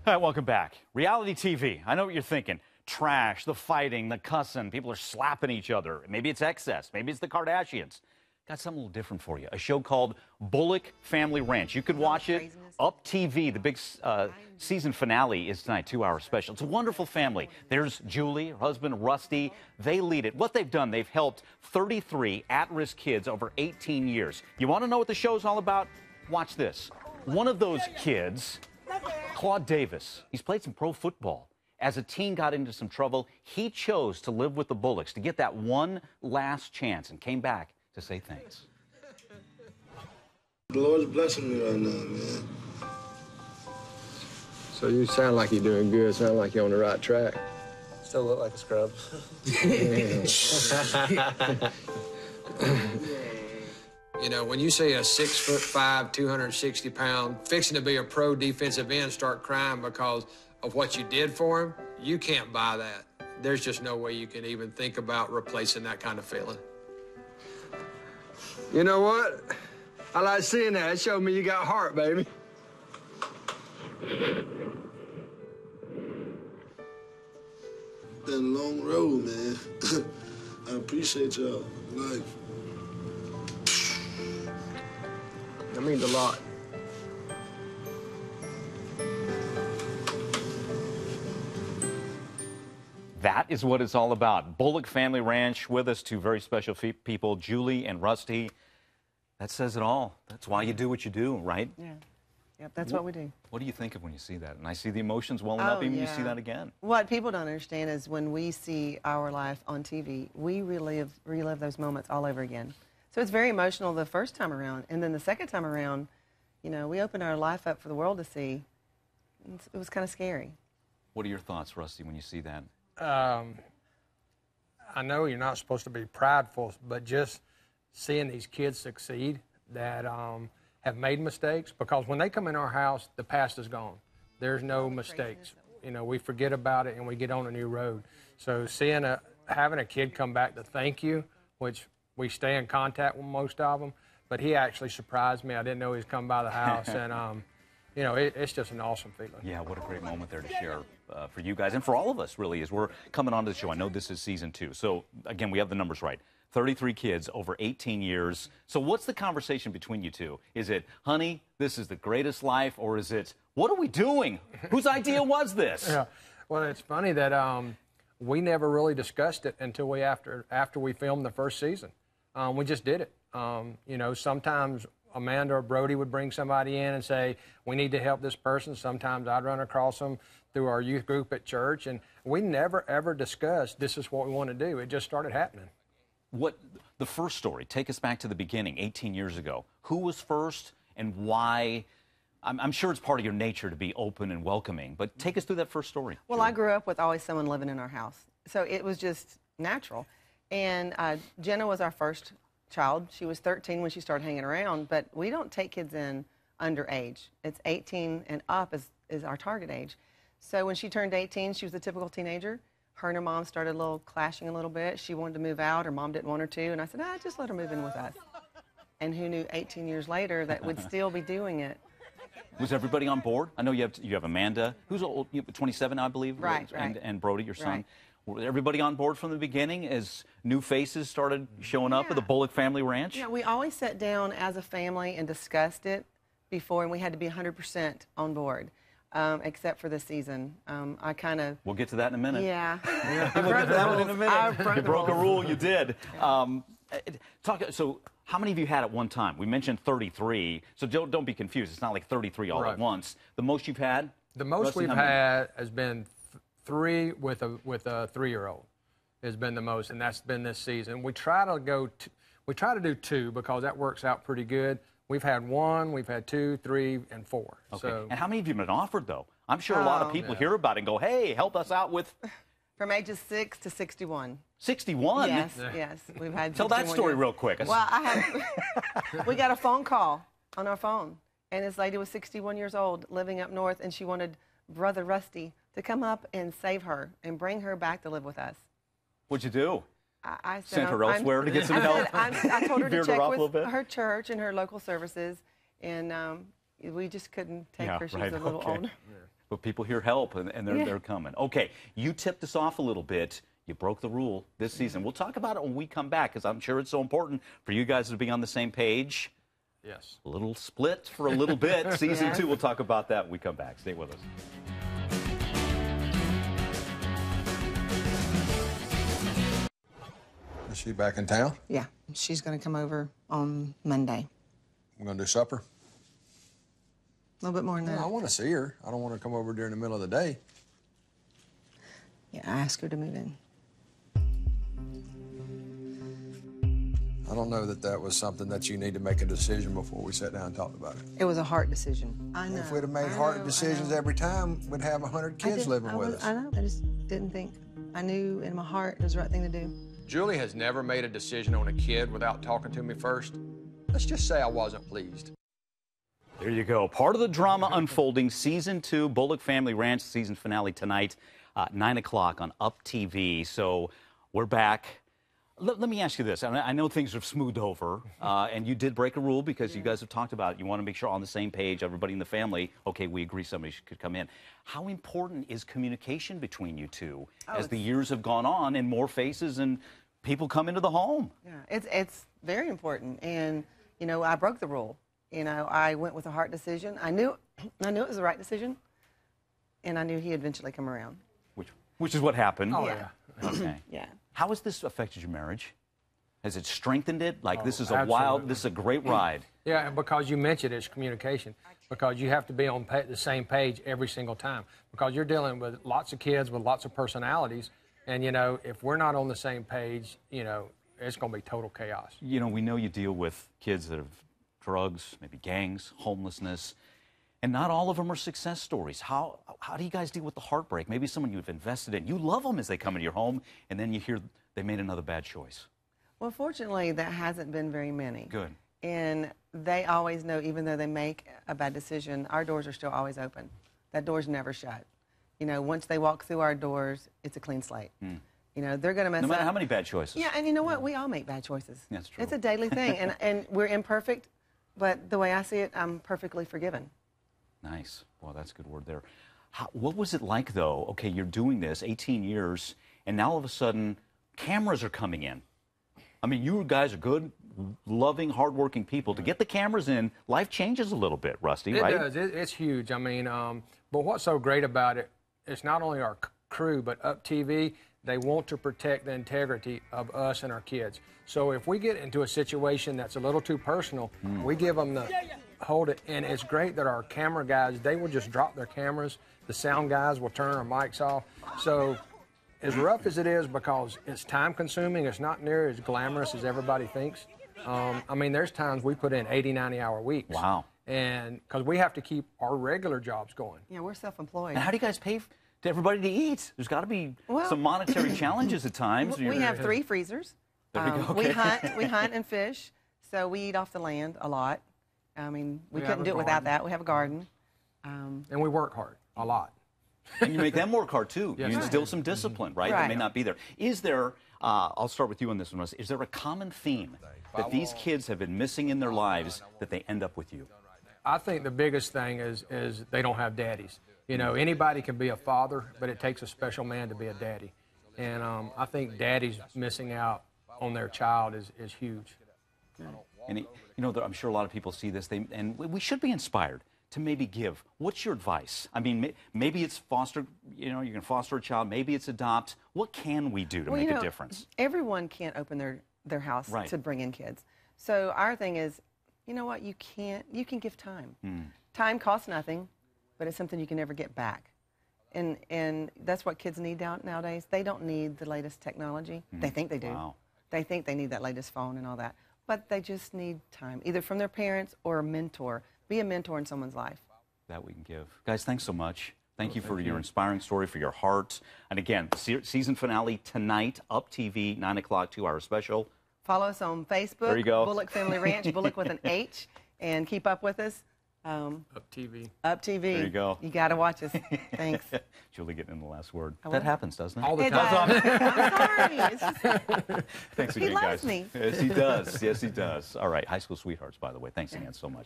All right, welcome back. Reality TV. I know what you're thinking. Trash, the fighting, the cussing. People are slapping each other. Maybe it's excess. Maybe it's the Kardashians. Got something a little different for you. A show called Bulloch Family Ranch. You could watch it Up TV. The big season finale is tonight, 2-hour special. It's a wonderful family. There's Julie, her husband Rusty. They lead it. What they've done, they've helped 33 at-risk kids over 18 years. You want to know what the show's all about? Watch this. One of those kids, Claude Davis, he's played some pro football. As a teen got into some trouble, he chose to live with the Bullocks to get that one last chance and came back to say thanks. The Lord's blessing me right now, man. So you sound like you're doing good. Sound like you're on the right track. Still look like a scrub. You know, when you see a 6'5", 260-pound, fixing to be a pro defensive end start crying because of what you did for him, you can't buy that. There's just no way you can even think about replacing that kind of feeling. You know what? I like seeing that. It showed me you got heart, baby. Been a long road, man. I appreciate y'all. Like, That means a lot. That is what it's all about. Bulloch Family Ranch with us, two very special people, Julie and Rusty. That says it all. That's why you do what you do, right? Yeah. Yep, that's what we do. What do you think of when you see that? And I see the emotions welling up even when you see that again. What people don't understand is when we see our life on TV, we relive those moments all over again. So it's very emotional the first time around. And then the second time around, you know, we opened our life up for the world to see. It was kind of scary. What are your thoughts, Rusty, when you see that? I know you're not supposed to be prideful, but just seeing these kids succeed that have made mistakes, because when they come in our house, the past is gone. There's no mistakes. You know, we forget about it and we get on a new road. So having a kid come back to thank you, which we stay in contact with most of them, but he actually surprised me. I didn't know he was coming by the house, and you know, it's just an awesome feeling. Yeah, what a great moment there to share for you guys and for all of us, really, as we're coming onto the show. I know this is season 2. So, again, we have the numbers right. 33 kids over 18 years. So what's the conversation between you two? Is it, honey, this is the greatest life, or is it, what are we doing? Whose idea was this? Yeah. Well, it's funny that we never really discussed it until after we filmed the first season. We just did it. You know, sometimes Amanda or Brody would bring somebody in and say, we need to help this person. Sometimes I'd run across them through our youth group at church, and we never, ever discussed this is what we want to do. It just started happening. The first story, take us back to the beginning, 18 years ago. Who was first and why? I'm sure it's part of your nature to be open and welcoming, but take us through that first story. Well, Julie. I grew up with always someone living in our house, so it was just natural. And Jenna was our first child. She was 13 when she started hanging around, but we don't take kids in underage. It's 18 and up is our target age. So when she turned 18, she was a typical teenager. Her and her mom started clashing a little bit. She wanted to move out. Her mom didn't want her to. And I said, just let her move in with us. And who knew 18 years later that we'd still be doing it. Was everybody on board? I know you have Amanda, who's old, 27, I believe. Right. And Brody, your son. Right. Was everybody on board from the beginning as new faces started showing up at the Bulloch Family Ranch? Yeah, we always sat down as a family and discussed it before, and we had to be 100% on board. Except for this season. I kind of... We'll get to that in a minute. Yeah. We'll get to that one in a minute. You broke a rule, you did. Yeah. So how many of you had at one time? We mentioned 33, so don't be confused. It's not like 33 all at once. The most you've had? The most we've had has been 3 with a 3-year-old. Has been the most, and that's been this season. We try to do 2 because that works out pretty good. We've had 1, we've had 2, 3, and 4. Okay. So, and how many of you have been offered, though? I'm sure a lot of people hear about it and go, hey, help us out with... From ages 6 to 61. 61? Yes, yes. We've had Tell that story years. real quick. Well, we got a phone call on our phone, and this lady was 61 years old, living up north, and she wanted Brother Rusty to come up and save her and bring her back to live with us. What'd you do? I said, sent her elsewhere to get some help? I told her to Veered check her off a little with bit? her church and her local services, and we just couldn't take her. She's a little older. But people hear help, and they're coming. Okay, you tipped us off a little bit. You broke the rule this season. We'll talk about it when we come back, because I'm sure it's so important for you guys to be on the same page. Yes. A little split for a little bit. Season 2, we'll talk about that when we come back. Stay with us. Is she back in town? Yeah, she's going to come over on Monday. We're going to do supper? A little bit more than that. I want to see her. I don't want to come over during the middle of the day. Yeah, I asked her to move in. I don't know that that was something that you need to make a decision before we sat down and talked about it. It was a hard decision. I know. If we'd have made hard decisions every time, we'd have 100 kids living with us. I know. I just didn't think. I knew in my heart it was the right thing to do. Julie has never made a decision on a kid without talking to me first. Let's just say I wasn't pleased. There you go. Part of the drama unfolding. Season 2, Bulloch Family Ranch, season finale tonight, 9 o'clock on Up TV. So we're back. Let me ask you this. I know things have smoothed over, and you did break a rule because you guys have talked about it. You want to make sure on the same page, everybody in the family, okay, we agree somebody could come in. How important is communication between you two as the years have gone on and more faces and people come into the home? Yeah, it's very important. And, you know, I broke the rule. You know, I went with a hard decision. I knew it was the right decision, and I knew he'd eventually come around. Which is what happened. Oh, yeah. Okay. Yeah. How has this affected your marriage? Has it strengthened it? Like, this is absolutely. this is a great ride. Yeah, and because you mentioned it's communication, because you have to be on the same page every single time, because you're dealing with lots of kids with lots of personalities, and, you know, if we're not on the same page, you know, it's going to be total chaos. You know, we know you deal with kids that have drugs, maybe gangs, homelessness, and not all of them are success stories. How do you guys deal with the heartbreak? Maybe someone you've invested in. You love them as they come into your home, and then you hear they made another bad choice. Well, fortunately, that hasn't been very many. Good. And they always know, even though they make a bad decision, our doors are still always open. That door's never shut. You know, once they walk through our doors, it's a clean slate. You know, they're going to mess up. No matter how many bad choices. Yeah, and you know what? We all make bad choices. That's true. It's a daily thing, and we're imperfect, but the way I see it, I'm perfectly forgiven. Nice. Well, that's a good word there. What was it like, though? Okay, you're doing this 18 years, and now all of a sudden, cameras are coming in. I mean, you guys are good, loving, hardworking people. To get the cameras in, life changes a little bit, Rusty, right? It does. It's huge. I mean, but what's so great about it, it's not only our crew, but Up TV, they want to protect the integrity of us and our kids. So if we get into a situation that's a little too personal, we give them the hold it. And it's great that our camera guys, they will just drop their cameras. The sound guys will turn our mics off. So as rough as it is, because it's time consuming, it's not near as glamorous as everybody thinks. I mean, there's times we put in 80, 90-hour weeks. Wow. And because we have to keep our regular jobs going. Yeah, we're self-employed. And how do you guys pay to everybody to eat? There's got to be some monetary challenges at times. We have 3 freezers. There you go. Okay. We hunt and fish, so we eat off the land a lot. I mean, we have couldn't a do it without garden. that. We have a garden. And we work hard, a lot. And you make them work hard, too. Yes, You sir. instill some discipline, right? That may Right. not be there. Is there, I'll start with you on this one, Russ. Is there a common theme that these kids have been missing in their lives that they end up with you? I think the biggest thing is they don't have daddies. You know, anybody can be a father, but it takes a special man to be a daddy. And I think daddies missing out on their child is huge. And, you know, I'm sure a lot of people see this, and we should be inspired to maybe give. What's your advice? I mean, maybe it's foster, you know, you can foster a child, maybe it's adopt. What can we do to make a difference? Everyone can't open their house Right. to bring in kids. So our thing is, you know what, you can give time. Time costs nothing, but it's something you can never get back. And that's what kids need nowadays. They don't need the latest technology. They think they do. Wow. They think they need that latest phone and all that. But they just need time, either from their parents or a mentor. Be a mentor in someone's life. That we can give. Guys, thanks so much. Thank you for your inspiring story, for your heart. And again, season finale tonight, Up TV, 9 o'clock, 2-hour special. Follow us on Facebook. There you go. Bulloch Family Ranch, Bulloch with an H. And keep up with us. Up TV. Up TV. There you go. You got to watch us. Thanks. Julie getting in the last word. will. That happens, doesn't it? All the It time. does. I'm sorry. It's just, Thanks He again, loves guys. me. Yes, he does. Yes, he does. All right, high school sweethearts, by the way. Thanks again so much.